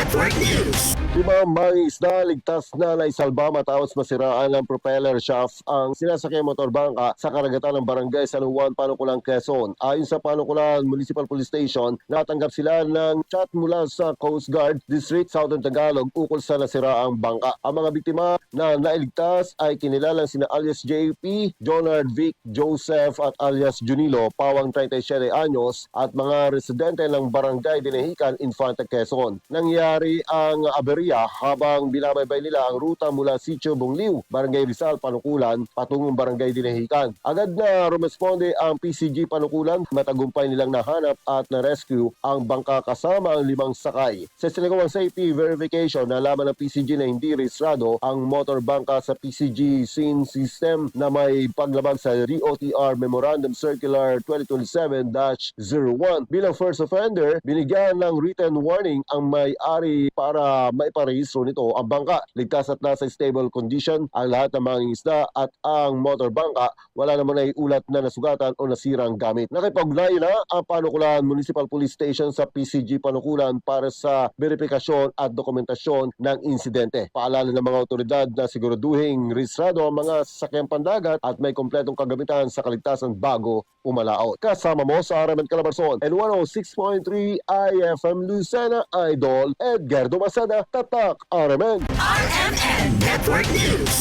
Network News. Limang mangingisda ligtas na naisalba matapos masiraan ng propeller shaft ang sinasakyan motorbangka sa karagatan ng barangay San Juan, Panukulan, Quezon. Ayon sa Panukulan Municipal Police Station, natanggap sila ng chat mula sa Coast Guard District Southern Tagalog ukol sa nasiraang bangka. Ang mga biktima na nailigtas ay kinilalang sina alias JP, Jonard Vic, Joseph at alias Junilo, pawang 37 anyos at mga residente ng barangay Dinehican, Infante, Quezon. Nangyari ang aberya habang binabaybay nila ang ruta mula Sitio Bongliw, Barangay Rizal, Panukulan, patungong Barangay Dinehican. Agad na rumesponde ang PCG Panukulan, matagumpay nilang nahanap at na-rescue ang bangka kasama ang 5 sakay. Sa siligawang safety verification, nalaman ng PCG na hindi rehistrado ang motor bangka sa PCG scene system na may paglabag sa DOTR Memorandum Circular 2027-01. Bilang first offender, binigyan ng written warning ang may-ari para maiparehistro nito ang bangka. Ligtas at nasa stable condition ang lahat ng mga isda at ang motor bangka. Wala naman ay ulat na nasugatan o nasirang gamit. Nakipag-ugnayan na ang Panukulan Municipal Police Station sa PCG Panukulan para sa verifikasyon at dokumentasyon ng insidente. Paalala ng mga otoridad na siguraduhing rehistrado ang mga sasakyang pandagat at may kompletong kagamitan sa kaligtasan bago umalaot. Kasama mo sa Aramen Calabarzon and 106.3 IFM Lucena Idol, Edgardo Masada, Tatak Aramen. RMN Network News.